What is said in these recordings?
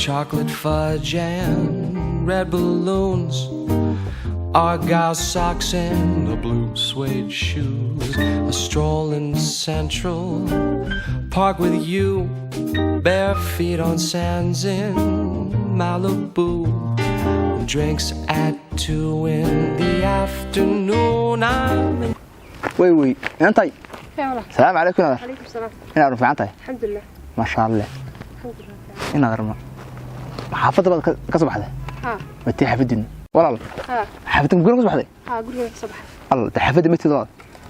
chocolate fudge and red balloons, argyle socks and the blue suede shoes. A stroll in Central Park with you, bare feet on sands in Malibu. Drinks at 2 in the afternoon. وي انتي يا والله السلام عليكم. عليكم السلام. انا اعرف عنتي الحمد لله ما شاء الله. الحمد لله انا غرمه حافظه كصبحده ها متي حفدين والله ها حفدت مقول كصبحده ها قولي صباح الله حفدت متي والله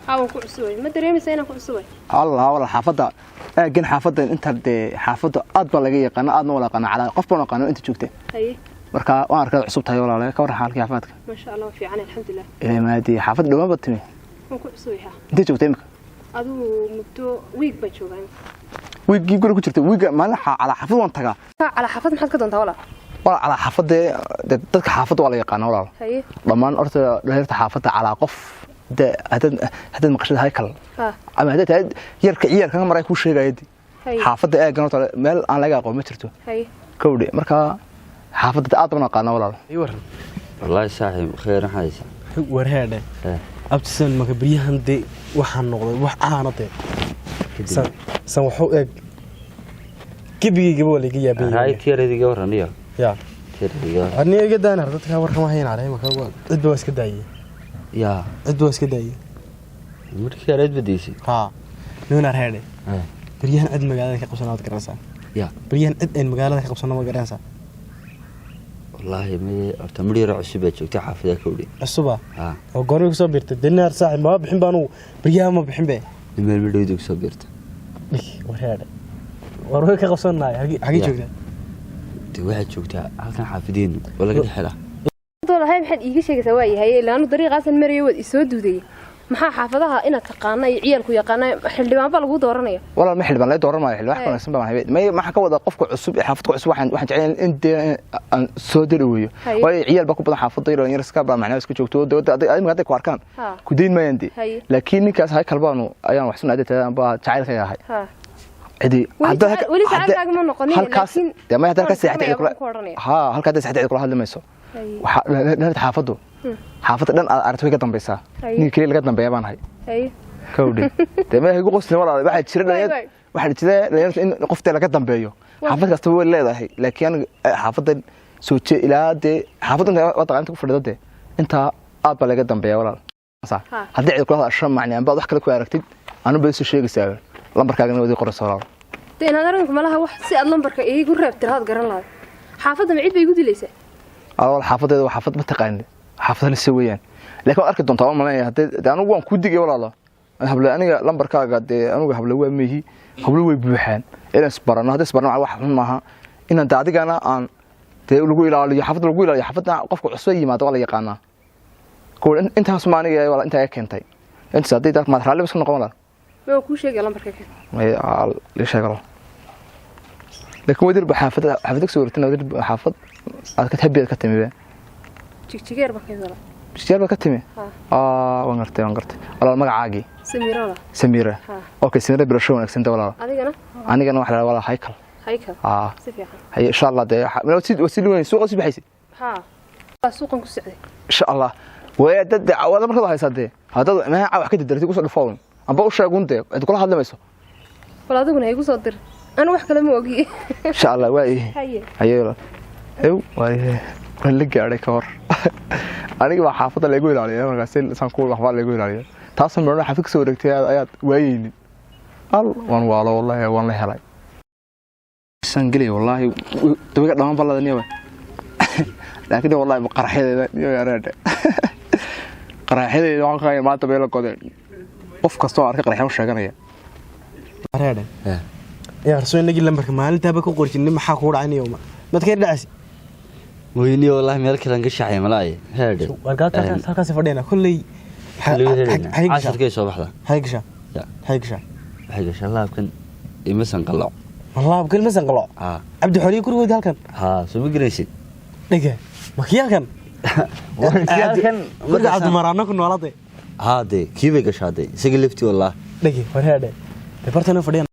ها وكعسوي ما دريمسا inaan ku cusubay الله والله حافظه اجن حافظه انت حافظه aad ba laga yaqaan aadna wala qana ala qof baan qana inta joogtay haye marka waan arkay cusub tahay walaal ka war xaalkii xaafadka ma sha Allah fiican alxamdulillah ee maadi xaafad dhuma batimi waan ku cusubay ha inta joogtay imka adu muddo week ba joogaan week guri ku jirtay week malaha ala xaafad waan tagaa ala xaafad maxaad ka doontaa walaal wala ala xaafada dadka xaafada wala yaqaan walaal haye dhamaan horta dhallinyarta xaafada ala qof hadad maqashada haykal ha ama hadad yarka ciyarka maray ku sheegaydi haye xaafada ee ganota meel aan laga aqoon ma jirto haye kowdhe marka xaafada aad baan aqaan walaal يورن والله صاحب خير حايسة ورهاده abtisan maka bariyahan de waxaan noqday wax aanade san wuxuu eeg gibigaba wala iga yaabay هاي تيري ورن يا ya تيري aniga iga daanar dadka warkan waxay inaaday maka cid baa iska daayay يا cid baa iska daayay مركي رد بديسي ha nuna reede bariyahan cid magaalada ka qabsanaad garanaysaa يا bariyahan cid ay magaalada ka qabsanaad ma garanaysaa والله ما أرتمري عصبة شو تحفظها كودي cusub ها oo goorma ku soo biirtay dinar saaxib ma bixin baanu bariyahan ma bixin bee لما البدو صبرت warheede war way ka qabsanaay hagi joogtaa دي واحد شو تاع هذا حافظين ولا قد حلا والله هاي maxaad iiga sheegaysaa waa yahay ilaanu dariiqaasan mariyo wad isoo duuday maxaa xaafadaha inaad taqaanay ciyalku yaqaanay xildhibaan baa lagu dooranaya walaal ma xilbaan la dooran maayo wax wanaagsan baan hayay ma ka wada qofka cusub ee xaafadka cusub waxaan jeclaan in aan soo dirayo way ciyal ba ku badan xaafada yar iska baa macnaheedu iska joogto ay magaalada ku arkaan ku deyn maayandi laakiin ninkaas hay kalbaanu ayaan wax soo adeegtaa baa jacaylka yahay عدي ولي تعالى ما نقولني لكن ما هذا كسي حتى يقول ها هل كذا حتى يقول هذا ما يسوى لا تحافظه حافظ لن أرتوي قدام بيسا نيكلي لقدام بيابان هاي كودي تمام هيقول قصني والله واحد شرد ليد واحد كذا ليد إن قفت لقدام بيو حافظ كستوى الليلة هي لكن حافظ سوتش إلى دي حافظ أنت وطبعا أنت كفر ده أنت أبى لقدام بيا ولا صح هذا يقول هذا الشرم معني أنا بضحك لك ويركتب أنا بس شيء يساوي lambarkaagana wadi qorayso walaal teen adarinku malaha wax si aad lambarka iigu reebtir had garan lahayd xaafadda micid bay igu dilaysaa walaal xaafadeedu waa xaafad ma taqaan xaafadana si weeyaan laakiin arki doontaa waan malaynayaa hadii anigu waan ku digay walaal habla aniga lambarkaaga anigu habla waa meehi habla way buuxaan inaan isbarano hadii isbarano wax xun maaha inaan daadigana aan lagu ilaaliyo xaafadda lagu ilaaliyo xaafadda qofka cusub yimaado wala yaqaana kool intaas ma aniga wala inta ay keentay inta hadii dad ma raali bas noqon walaal ما كل شيء قلم بركة ما ليش هقول لكن ودير بحافظ حافظك صورتنا ودير بحافظ هذا كتحبي كتمي بيه تشجير بكذا تشجير بكتمي وانقرت والله ما عاقي سميرة سميرة اوكي سميرة برشونك سنت ولا انا واحد ولا هيكل سفيحة هي ان شاء الله ده وسيل وين سوق بحيسي سوق كسعدي ان شاء الله ويدد عوض مركض هيسدي هذا ما wax ka dirtay ku soo dhafoon amba u sheegunte cid kula hadlamayso wala adiguna igu soo dir ana wax kale ma ogi insha Allah waa hayeelo la gaaray ka hor aniga waa xaafada lagu ilaaliyo markaas san ku wax lagu ilaaliyo taas marna xafid soo dhigtay ayaad waayeen waan waalo wallahi waan la helay san gali wallahi dabiga dhamaan baladaniyo laakiin wallahi qarxadeeda iyo yareede qarxadeeda waan qaay maanta beel qoday qof kasto arkay qarxay u sheeganaya reede yaa rasuulnagi lambarka maalintaaba ku qorjinay maxaa ku dhacay yooma madkay dhacay ويني والله مالك لان قشعي ملاي هادي halkaas fadhiyana kulli عشر كيس صباحدا haygasha haygasha الله كان يمسن قلع والله بكل مسن قلع عبد الحليم كرويد halkan ها soo magraysid dhiga makiyalkan halkan marka dumarana ku noolade هادي كيف قشادي isaga lifti والله dhigi warheede departana fadhiyan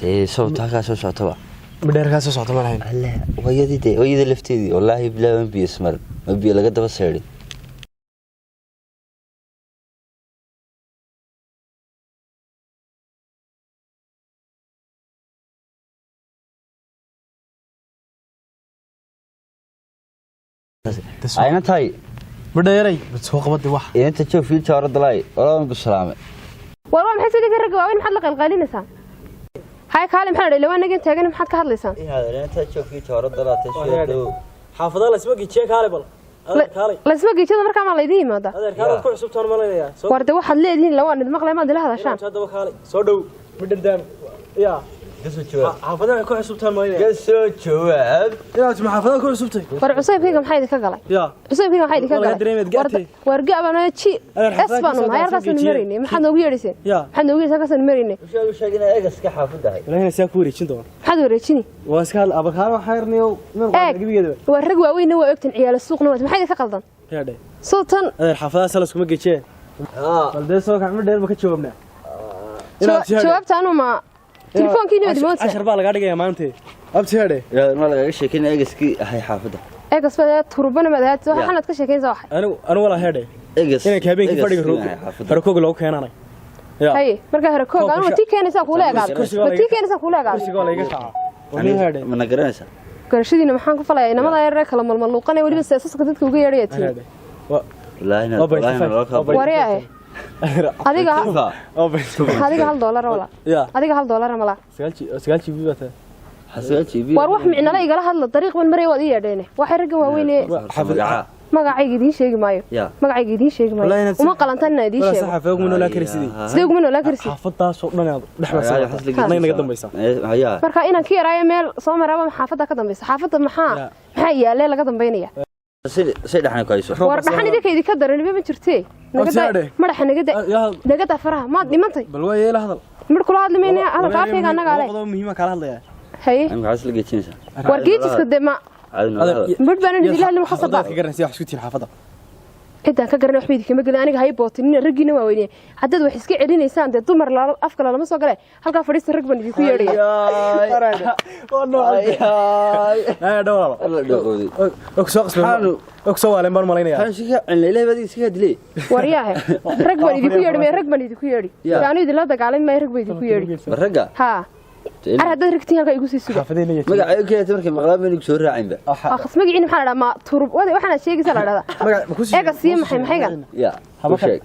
tee soo taaka soo socota بدير كاسو صوت ما لهين لا ويدي دي ويدي لفتيدي والله بلا ما بي اسمر ما بي لقى دبا سيري أنا تاي بديري بتسوق بدي واحد أنت تشوف في شهر الضلاي ولا من بالسلامة والله محس إذا كان وين محل قلقالين سام هاي كلام حنا لو أنا قلت أنا محد كهذا لسان إيه هذا أنت تشوف في شهر الضلاي تشوف حافظ الله اسمك يتشيك هالي بل لا اسمك كذا مركب على يدي ما ده هذا كان كل حسبته أنا ما ليه ورد واحد لين لو أنا دماغ ما دلها هذا شان هذا وخالي صدوا بدردام يا قصة شواب حافظ الله كل حسبته أنا ما ليه قصة شواب يا تسمع حافظ الله كل حسبته ورعصيب كذا محيد كقلة يا عصيب كذا محيد كقلة ورجع بنا شيء أسبانو ما يرقص المريني ما حد نوجي رسين يا حد نوجي سكس المريني وش هذا إيه قصة حافظ ده لا هنا ساكوري شنو حد وريتشني واسكال أبكار وحيرني ومن إيه والرجوع وين هو يكتن عيال السوق نوت محيد كقلدن يا ده صوتن هذا حافظ الله سلسكم مجيء والده سوق عمل دير بكتشوف منه شوابت أنا ما تلفون كيني ودي موت 10 بالك قاعد جاي مانتي أبتي هذا يا ما لقى شيء كنا إيه قصة هاي حافظة إيه قصة تهربنا ما ده تروح حنا تكشف كين صح أنا ولا هذا إيه قصة هنا كابين كيف فرق فرقوق لو كان أنا يا هاي مركا هركوك أنا وتي كين ساكولا قال وتي كين ساكولا قال كرسي قال يقطع وني هذا من قرنسة كرشدينا maxaan ku falay inamada ay reer kala malmaluuqanay waliba seesaska dadka uga yeedhayay لا هنا wariyay adiga $1 wala يا adiga $1 mala سقالتي بيبته حسيتي بي war wax micna la igala hadla dariiq ban maray wad yeedheene waxay ragga waaweyn حافظ magacayga idin sheegi maayo magacayga idin sheegi maayo uma qalantanna idin sheego صح فوق منو لا كرسي sidee ugu la karsi حافظتها soo dhan dhaxba naga dambaysa هيا marka inaan ka yaraayo meel soo maraba xaafada ka dambaysa xaafada maxaa yaalay laga dambeynaya سيد احنا كويس war dhaxan idinka idinka daran ma jirtee naga da faraha ma dhimantay bal way ila hadal mar kula hadlimayna ana taafeega anaga ale qodob muhiim ah kala hadlaya hay انا عايز لقيت شنو war geejiska dema mid baan idin ilaahay ma khasaba ka garanaysa wax isku tiin xaafada inta ka garanay wax baydii kama galay aniga hay bootin ragina waa weynay hadad wax iska celinaysaan de dumar la afka lama soo galay halka fadhiista rag baan idin ku yeedhay لا دولار اكسو قسم اكسو ولا مر مالينيا هاي شيء ilaahay badii iska hadlay wariyaahe rag baan idin ku yeedhay rag baan idin ku yeedhay yaani idin la dagaalan ma rag baan idin ku yeedhay raga ha أنا دركتي هالك يقول سيسوق. حافظيني. مقع أوكي تمرك مقلاب منك سورة عينبه. أخس مقع إني محل ما ترب وده وحنا شيء قصر هذا. إيه قصيم محي. يا. هبشيك.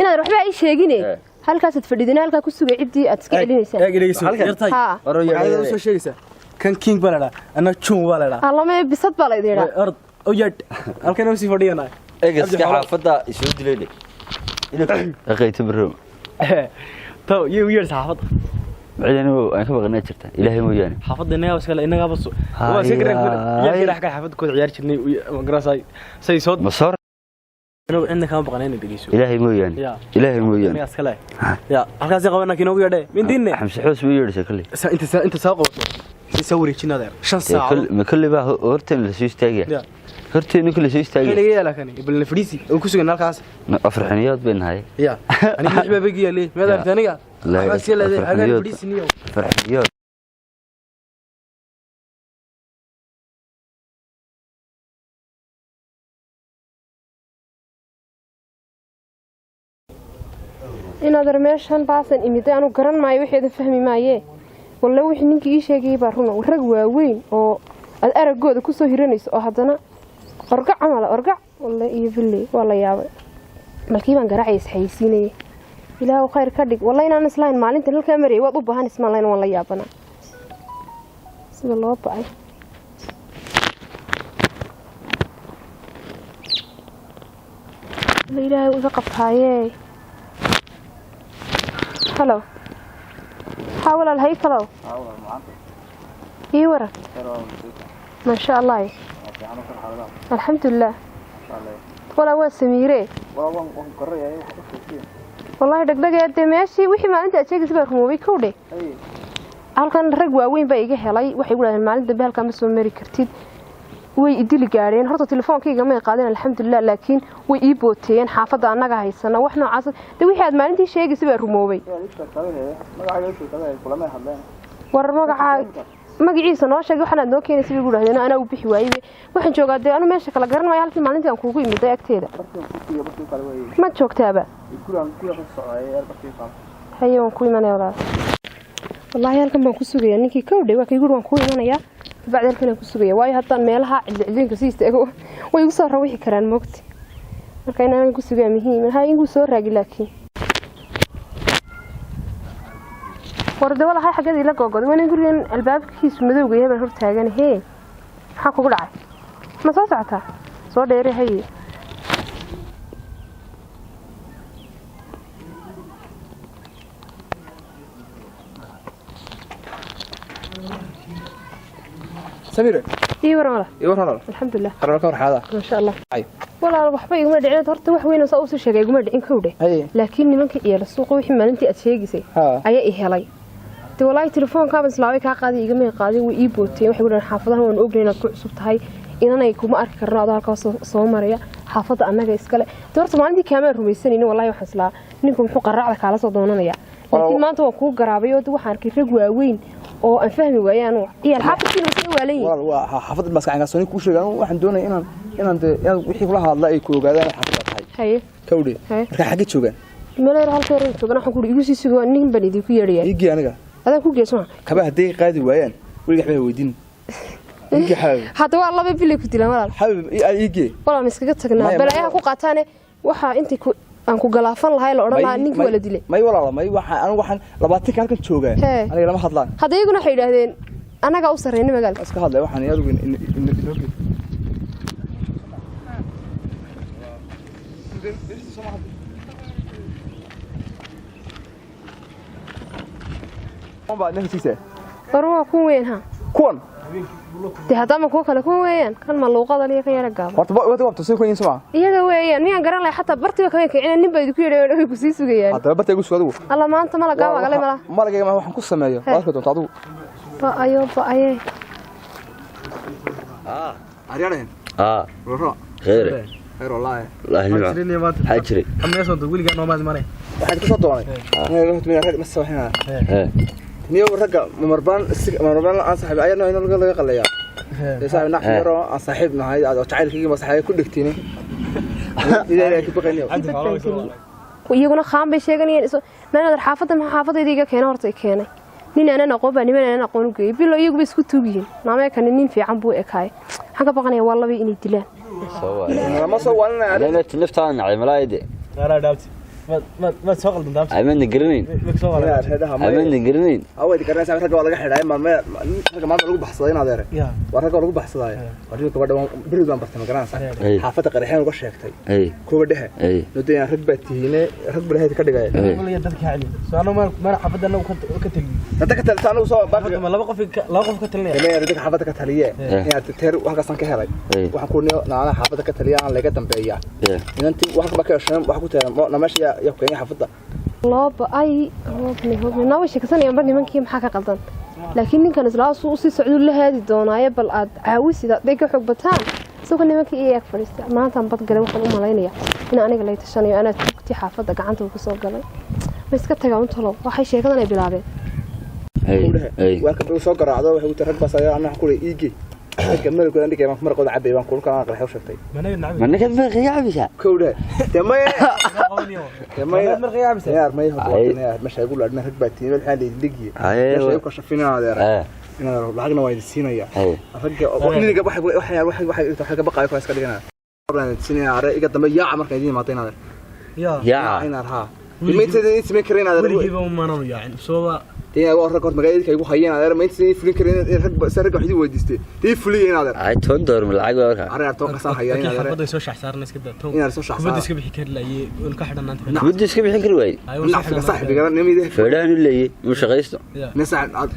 إن أروح بقى أي شيء جيني. هالك تفردينا هالك كوسو عدي أتسكعليني سا. إيه قليل يرتاي. ها. هذا وش شيء سا. كان كينج بلا أنا تشون ولا الله ما بيصد بلا يديره. أرض أوجد. هالك نفسي فردينا. إيه قصدي حافظة يسود ليلي. إنه أخي تبرم. تو يوير حافظ. بعدين هو أنا كم غنيت شرته إلهي وياني حافظ النيا وسكلا إنك بس هو سكر يا راح حافظ كل عيار شني وقراصاي سي صوت مصر إنه إنك ما بغنين دقيسو إلهي وياني إلهي وياني يا سكلا يا هالكاسي قبلنا كنا ويا من ديننا حمس حوس ويا شكلي أنت ساق يسوي شيء نادر شن ساعة كل بقى هرتين لسويس تاجي هرتين كل سويس تاجي اللي جاي لك أنا يبلنا فريسي وكوسو قلنا الكاس أفرحنيات بين هاي يا أنا مش ببقي ليه ماذا ثانية لا بس يلا هذا فريسي نيو فرحنيات إن هذا رميشان باسن إمتى أنا قرن معي وحيد فهمي معي والله وحي نينك إيش يجي بارهنا والرجوة وين أو الأرجو ده كوسو هيرنيس أو هذانا أرجع عمل أرجع والله يفلي والله يا ملكي من قرعيس حيسيني إله خير كدك والله إن أنا سلاين مالين تنو الكاميرا وضبها نسمع لين والله يا بنا بسم الله بقى إله وثقف هاي هلو حاول الهيكل هلو ايوه ما شاء الله الحمد لله ولا هو سميري والله دقدق ماشي wixii maalinta aad sheegaysaa rumoobay kowdhe halkan rag waaweyn baa iga helay waxay walaal maalinta beelka ma soo mari kartid way idil gaareen horta telefoonkayga ma qaadeen alxamdulillah laakiin way ii booteen xaafada anaga haysana wax noocaas wixii aad maalintii sheegaysaa baa rumoobay war magaca magaciisa noo sheegay waxaan noo keenay sidii gudahayna ana u bixi waayay waxaan joogaa de anu meesha kala garan maayo halkii maalintii aan kuugu imid agteeda ma joogtaaba haye waan ku imanaya walaal wallahi halkan baan ku sugayaa ninkii ka dhawaa kii gud waan ku imanayaa bacda halkan aan ku sugayaa waayo haddaan meelaha cilcilinka si istaago way igu soo rawixi karaan moogti marka inaan ku sugaa muhiim ah inuu soo raagi laakiin warda walaal xaggii la gogoday waan gurigan albaabkiisu madowga yahay baan hor taagan hee waxa kugu dhacay ma soo socotaa soo dheeray haye سميرة إيوه والله الحمد لله قررك ورحاده ما شاء الله والله waxba iguma dhicin horta wax weyn oo soo sheegay iguma dhicin kowde laakiin nimanka iyo suuqa wixii maalintii aad sheegisay ayaa i helay de wallahi telefoonka baan islaaway ka qaaday igama qaaday way ii bootay waxay weeyaan xaafadaha waan ognay inaad ku cusub tahay inanay kuma arki karno adoo halkaas soo maraya xaafada annaga iskale de horta maalintii kaama rumaysanayno wallahi waxaan islaa ninku muxuu qaracda kala soo doonanaya laakiin maanta waa ku garaabay oo waxaan arkay rag waaweyn oo aan fahmi waayaan iyo xaafadkiina way waalayeen waa xaafad maskaxan soo ku sheegan waxaan doonay inaan wixii kula hadla ay ku ogaadaan xaafad tahay haye kawdhe marka xagga joogan meelaha halka reer joogan waxaan ku igu sii sugo nin baan idin ku yeedhaya igi aniga adan ku geesma kaba haday qaadi waayaan waliga xabay weydiin igi xabay hada waa laba bil ku dilaan walaal xabay igi walaal iskaga tagnaa bal ay ku qaataan waxa intii ku aan ku galaafan lahay la oran lahaa ninka wala dilay may walaal may waxaan 20 halkan joogaa aniga lama hadlaan hada iyaguna waxay yiraahdeen anaga u sareeyay magaalada iska hadlay waxaan iyadu baa naftiisa warwa ku weyn ha kuwan de hadama ku kala ku weeyaan kan ma luuqada liya ka yara gaab horta waqti soo koyin soo iyaga weeyaan miyaan garan lahay hatta bartiga ka kicin nin baa ku yeedhay oo ku sii sugayaan hatta bartiga ku sugadu alla maanta ma la gaaba galay mala malaga ma waxaan ku sameeyo waxa doonto adigu ba ayo aryaadeen waro خير والله والله حاجري أما يسون تقولي كأنه ما زمانه واحد كسر طواني أنا رحت من الرجل مسوا هنا نيو الرجل مربان أنا صاحب عيالنا هنا الرجل قال يا صاحب نحن نرى صاحبنا هاي تعال كذي مصاحب كل كتير إذا كيف بقيني ويجونا خام بيشيغني ما أنا حافظة ما حافظة ديجا كنا هرتي كنا نين أنا نقوب أنا من أنا نقول كذي بيلو يجوا بيسكتوا بيجين ما كان نين في عم بو إكاي حاجة بقني والله بيني دلان ما سوالنا أنا تلفت عن على ملايدي لا دابتي ما تشغل من دابتي عملنا قرنين عملنا قرنين أول ذكرنا سامي رجع ولا قحيل ما نروح بحصلين هذا ورجع نروح بحصلين ورجع كبر بريد ما برتم كنا صح حافظة قريحين وقش شيكتي كوبده نودي ركبتي هنا ركب هذه كده جاي والله يدك علي أنا ما حافظ أنا وكتل أنت كتل أنا وصار باقي ما لا وقف كتلني كمان يردك حافظة كتلية يعني تثير وحاجة صنك هراي وحكوني أنا حافظة كتلية أنا لقيت تنبيع إن أنت واحد بكر شنو واحد كتير أنا ماشي يبقى حافظة الله بأي هو ناوي كسان ينبني من كيم حاجة قلدان لكن كان إسرائيل صوصي سعود له هذه الدنيا بل عاوز إذا ديك حقبتان سوق إني ما كي إيه أكفر ما تنبض قلم خلوا ملاينية هنا أنا قلت الشني أنا كنت حافظة قعنت وكسر قلم بس كنت قاعد طلب وحي شيء كذا نبيلابه وأنا سوق رعدة وهو ترك بس أنا أقول إيجي كمل كل عندك ما مرة قد عبي بنقول كلام غير حوشتي من كذب غيابسها كوده تمام تمام غيابسها يا ما يهضر مش هيقول عندنا ركبتين الحين يدقي مش هيبقى شفينا هذا إننا لحقنا وايد السينة يا أفكر وإني جاب واحد حاجة بقى يفوز كذا قبل السينة عرق قدام يا عمر كذي ما عطينا هذا يا هنا ها مين تدري اسمه كرينا هذا اللي يجيبه ما نو يعني سوا تي أقول ركض مجايد كي يبغى حيين هذا ما يصير فلين كرينا ركب سرق واحد يوديسته تي فلين هذا هاي تندر من العجوة عرق أتوقع صح حيين هذا بدي يسوي شحسار ناس كده تو هنا يسوي شحسار بدي يسكب يحكي لا والكحد أن أنت بدي يسكب يحكي رواي لا صح بيقول نمي ده فلان اللي مش غيسته نسعد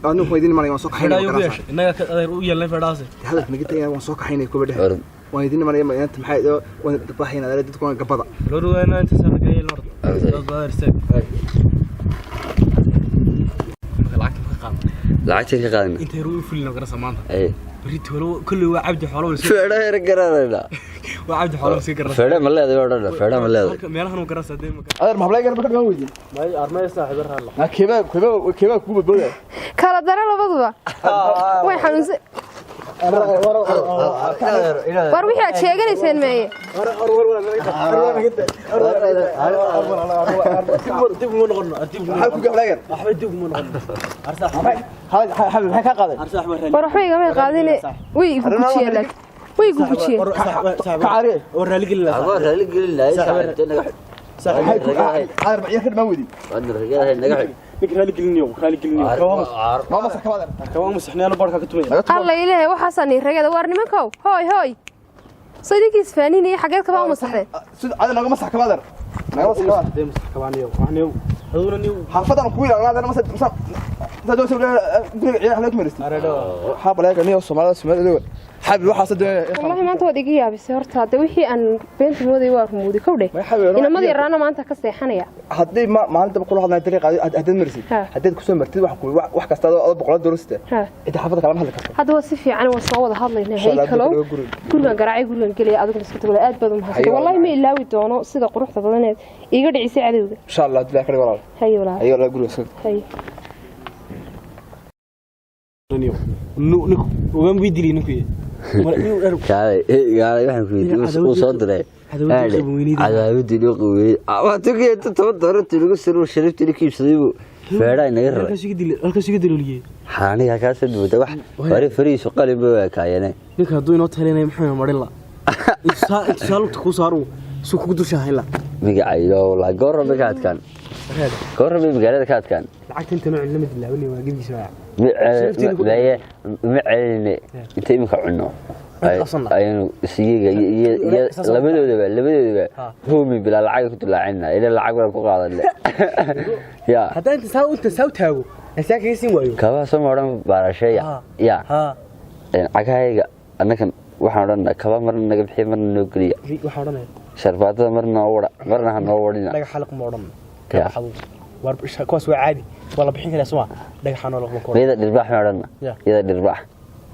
أنو فايدين مالي وانسوق حين إنك يلا في راسه هذا نقطة يعني وانسوق حين يكوبده ويدين مالي أنت محيط وتطحين هذا تكون قبضة لو أنا أنت سافر جاي الأرض ضاير لعبتك قادمة أنت يروي في النقرة سمانة إيه بريت ولو كل عبد حوله feedha yar garanayna وعبد حوله سي قرص feedha ma leedahay oo dhan feedha ma leedahay meelahan uu قرص hadee ma adeer mablay gar marka ma weydiin may armay saaxiib raal ma keeba ku badbooday kala dara labaduba way xanuunsan war wixii aad sheeganayseen meeye dib mu noqon hal ku gablay gar waxba dib mu noqon arsax حبيبي maxay ka qaaday arsax war waxba igama qaadine way igu gujiyeen laakiin way igu gujiyeen ka caari oo raali gelin aba raali gelin lahay saaxiibtay naga adeer ma yar ma weydiin wadar naga nik raali gelin ma masax ka wadan kawaa musaxnaan barka ka tumay alla ilaahay waxaasan ragada war nimankow hooy sadiqiis faaniinay xageed ka baa masaxdeen sid adeer naga masax ka wadan naga masax ka wadan dee masax kabaaniyo waxniyo haduna niyo xaafadan ku ilaalina adeer masax sadoo soo guriga ciyaar halka maristay areedo ha balaga niyo Soomaaliya حبيبي waxa sadoo wallahi maanta wad iga yaabisay horta hada wixii aan beenta mooday waa rumuudi kowdhe inamada yaraana maanta ka seexanaya hadii maalinta kula hadlay dariiqa hadii marsid hadii ku soo martid wax kasta oo boqol dooriste inta xaafada kala hadli karto hada waa si fiican waa soo wada hadlaynaa hay kalo guriga garaacay guriga galay adigu iska tago aad badan mahadsan wallahi ma ilaawi doono sida quruxda badaneed iga dhicisay cadawga insha Allah dilaa kale walaal hay la guriga hay niyo niku ugan bidili niku kaalay waxaan ku weydiiyay uu soo diray cadaawadi loo qowey waa tukiye $10 lagu siro shariftii kiibsadaybu feedha inaga rabay halkaas iga diloliyay xaaniga ka soo dhawada wax bari fariiso qalin baa kaayane ninka haduu inoo talinay maxaa marilla isaaltu ku saaro soo ku dushahay la magacaydo la goorma kaadkan goorma magaalada kaadkan lacagta inta nooc lamid laawni waa gidgiisa معلني أنت إمك عنه أينو سيجا لبدو هو من بلا العقل كنت لعنا إلى العقل ولا لا يا حتى أنت ساو تاو أنت كيسين ويو كوا سمعنا براشة يا عقايق أنا كان وحنا كوا مرنا نجيب حي مرنا نقولي وحنا شربات مرنا ورا مرنا هنورينا لقى حلق مرنا كحلو واربش كوس وعادي والله بحين كذا سوا دقحان ولا كم كورة. إذا الرباح معنا. إذا الرباح.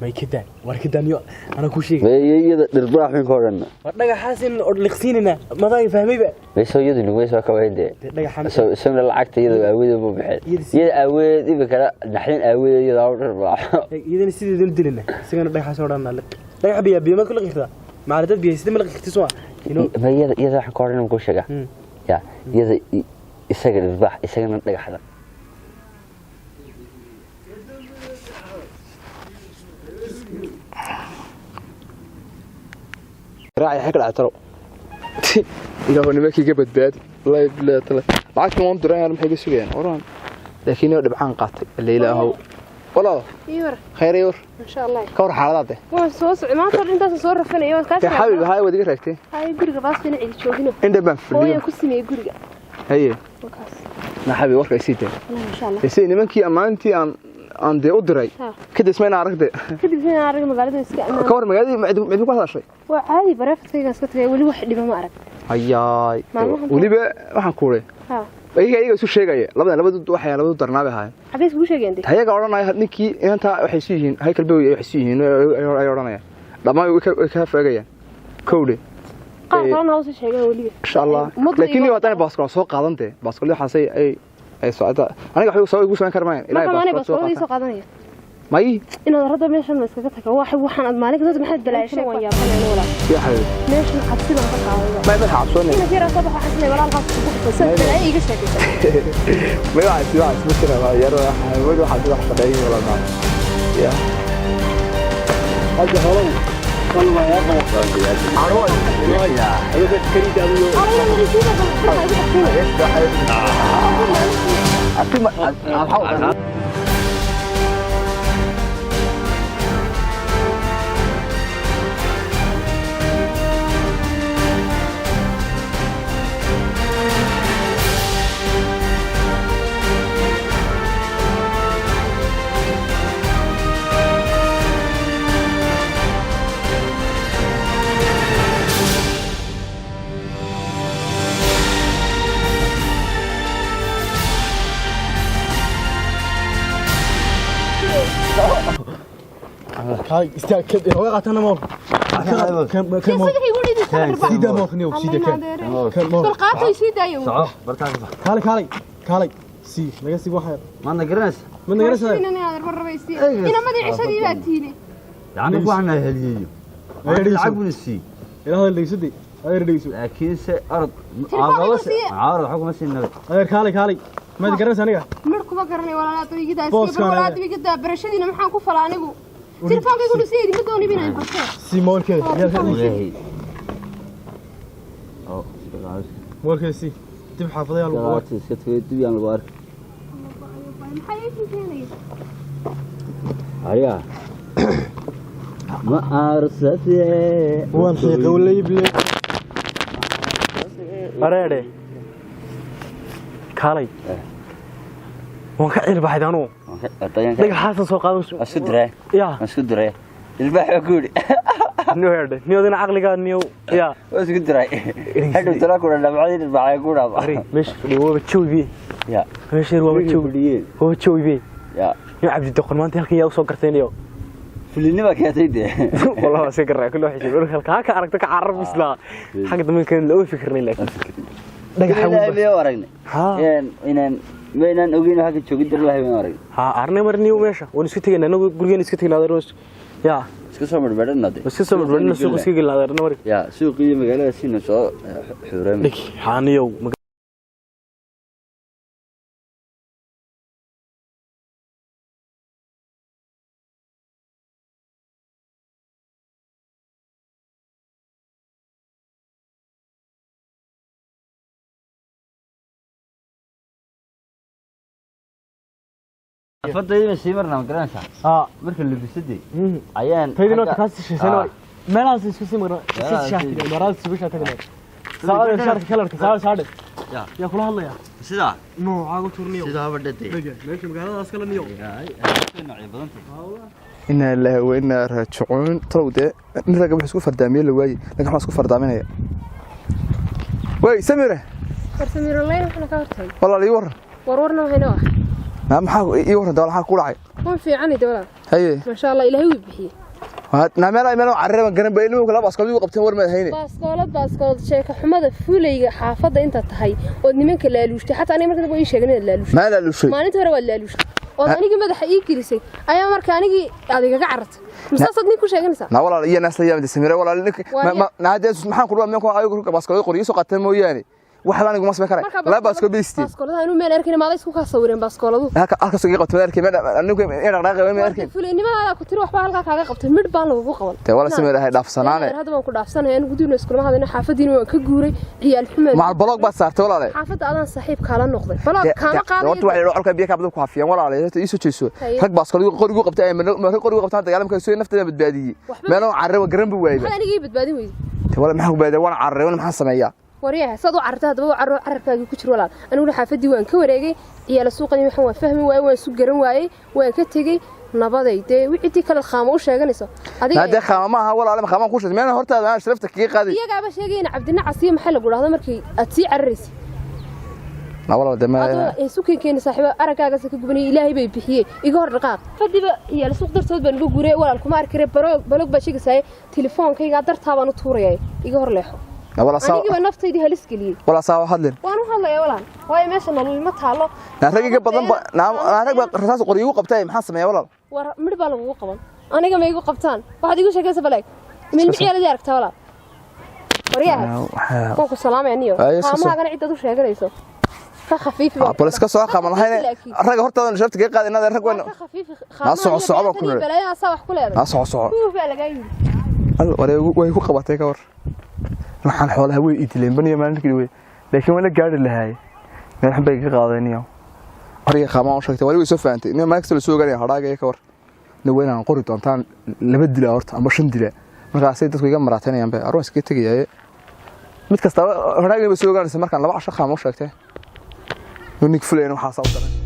ما يكدان وركدان يو أنا كل شيء. إذا الرباح من كورنا. دقح حاسين لقسيننا ما ضايع فهمي بقى. بس هو يدري ويسوى كواهد. دقحان. سمنا العقد إذا أود أبو بحال. إذا أود إذا كلا نحن أود إذا الرباح. إذا نسيت دل دلنا. سجن دقح صورنا لك. دقح بيا ما كل غير مع الرد بيا سيد ملك اختصاص. ما إذا حكورنا نقول شجع. يا إذا يسجل الرباح يسجل دقح هذا. راعي حق العترو إذا هو نبكي قبل باد الله يبلا تلا معك ما أنت راعي محيق سويان وران لكن يود بعان قاتل اللي لا هو ولا يور خير يور إن شاء الله كور حالته وسوس ما صار أنت صور فينا يوم كاش يا حبيبي هاي ودي رأيتي هاي جورج باص فينا عيد شوفينه إنت بان في هو اليوم يكسني جورج هي وكاس ما حبيبي ورك يسيته إن شاء الله يسيني منكي أمانتي أن دي أدري كده اسمعنا عرقدة كده فينا عرق مقالة إسكان كور مقالة معدو كذا شيء وعادي برافت كذا اسكت ولي واحد اللي ما أعرف هياي ولي بقى waxaan ku leeyahay iyaga isu sheegaya labada waxay labada darnaabe haay xagees ugu sheegeen dee hayaga oranaya ninkii inta waxay sii yihiin hay kalbe waxay sii yihiin ay oranaya dhamaan way ka faagayaan kowde qaar kalena hoos sheegay waliga insha Allah laakiin iyo hadana baaskol soo qaadantay baaskol waxaasay ay socda aniga waxay soo igu soo karmaan ilaahay baaskol soo qaadanaya may inaad rada meeshan ma iskaga tagaa waxaan aad maalin dad maxay balaashay waan yaabanayna wala ya xabiib meeshan xabsiga ka qaaday ma xabsoonay ina jira sabax xasnay walaal qaas ku xusay balaa iga sheegay ma waa isma ma yaro waxa wax fadhiyo wala ma ya hada holo والله يا اخي عروض يا هذا كريد ابو هاي استاكد هو قاتنا موك كم سيدا موك نيو سيدا كم بالقاطع سيدا يو صح برتاك كالي سي laga sii waxay ما نقرنس ma nagaraysay انا بربيسي انا ما ادري عشدي باتيني يعني waxna heliyo lacag buu si ilaahay leeysadi ay dhigayso laakiin se arad عارض حكم سنه adeer kaalay ma nagaraysay aniga markuu ma garanay walaalaad waygidaas walaalaad waygidaa barashadiina maxaan ku falaa anigu telefonkaygu dhusiyay ma dooni binay barto si moolkeeda oo moolkeeda si dib xaafadaya lagu wato iska tagay dib yaan lagu ark maxay idin keenay haya ma arsatee waan xiiqay wala iiblee areede kaalay waan ka cilbaxay anu daga xasan soo qaadan asku diray ya asku diray ilbaax guuri نوهرد نيودنا عقلك نيو يا بس قلت راي حلو ترى كنا بعدين بعد كنا مش هو بتشوي بيه يا مش هو بتشوي هو بتشوي بيه يا عبد الدخل ما انت هلكي يا وسو قرتين يو في اللي نبك يا سيدي والله سكر كل واحد يقول لك هاك اركتك عرب اسلا حق ممكن لو فكرني لك دغ حول بيه ورغنا ها ان وينان اوغين حق جوجيد الله وين ورغ ها ارني مرنيو ميشا ون اسku tagay anagu gurigan isku tagay roos ya iska soo marbaadnade iska soo marbaadna suuq iska galaadna mar ya suuqiyo magaalada siina soo xureemay haaniyo فضي سيمرنا مقرانسا marka la bisadey ayaan taydina ka kaasishay meelahaas isku sii marna shaaxi maraad sibisha tagnaa saacada sharka kalarka saacada ya kula hadlaya sida noocaga turniyo sida badhatay meesha magaaladaas kala niyo nooc badan inna la wa inna raajicuun tawde niraga wax isku fardaamiyay la waayay laga wax isku fardaaminaya way samire leen waxna ka hortay walaal ii warna waxayna wax maxaa ii waran dawlad xaq ku dhacay oo fiican dawlad haye ma sha Allah ilaahay wuu bixiyay naameel carreeba garan bay ilmuhu kala baaskooladu qabteen war ma hayne baaskoolad sheeka xumada fuulayga xaafada inta tahay oo nimanka laaluushtay xataa aniga markaa way sheegeen in laaluushtay ma laaluushay maalinta hore waa laaluushtay oo aniga madaxa ii kirisay ayaa markaa anigi adiga ka carartay musaasad nin ku sheeganaysa na walaal iyo naas la yaabay samire walaal naades maxaan ku dhamaa ko ayagu baaskoolada qoriyo soo qateen mooyaane waxa anigu ma sameyn karay la baaskool biisti baaskoolada inuu meel arkay maada isku ka sawireen baaskooladu halka soo qabtay arkay anigu in dhaqdhaqaaqay ma arkay fulinimada ku tiri waxba halka kaaga qabtay mid baan lagu qaban te wala samir ahay dhaafsanaane hadda waan ku dhaafsanahay anigu diino isku ma hadana xaafadiina waan ka guuray ciyaal xumaan ma blog ba saartay walaal xaafada adan saaxiib kala noqday blog kama qaaday horta waxay halka biyo ka badan ku hafiyaan walaal ay soo jeeso rag baaskool qorigu qabtay ma qorigu qabtay dagaalamka soo nafteeda badbaadiyay meelo carreeba garan buu waayay anigi badbaadin weeyay te wala maxaa badbaadin waan carreeba maxaa sameeyaa wariyaha sadu carta hadaba cararkaagi ku jiro walaal anigu xaafadii waan ka wareegay ciyaal suuqani waxaan waa fahmi waayay waan su garan waayay waan ka tagay nabaday de wixii kala qaamo u sheeganayso adiga hada qaamo ma aha walaal ma qaamo ku sheegay meena hortaada aan sharafta kaga qaaday iyaga ba sheegayna cabdina casiye maxay lagu dhahdo markii aad si cararaysi ma walaal dama ay suuqii keen saaxiibo aragaaga ka gubanay ilaahay bay bixiyay iga hor dhaqaaq hadiba ciyaal suuq dartood baan ugu guuray walaal kuma arkay balog ba sheegaysay telefoonkayga dartaa baan u tuurayay iga hor leexo wala saaw aniga naftaydi halis galiyay wala saaw hadlin waan u hadlay walaal way meesha nolol ma taalo ragiga badan rag ba rasaas qoriyo qabtay maxaa sameeyay walaal war mid baa lagu qaban aniga ma igu qabtaan waxaad igu sheegaysa balaag min ciyaal aragtaa walaal wariyaha ku salaamaaniyo qaamaagana cid u sheeganayso ka khafiif baa boliska soo qaama lahayn rag hortaada sharafta kaga qaad inaad rag weyn na soo socdo ku leeyahay balaa saa wax ku leeyahay na soo soco way ku qabatay ka war waxaan xoolaha way idileen baniya maalintii way laakiin wala gaari lahaay meel xabay ka qaadaniyo ariga qaama oo sheegtay wali way soo faantay in maax la soo gaaraya hadaaga ka war weynaan qori doontaan laba dila horta ama shan dila markaas ay dadku iga maraatanayaan bay aroos ka tagayay mid kasta hadaaga way soo gaaraysa markaan laba casho qaamo sheegtay nig fuleen waxa soo daray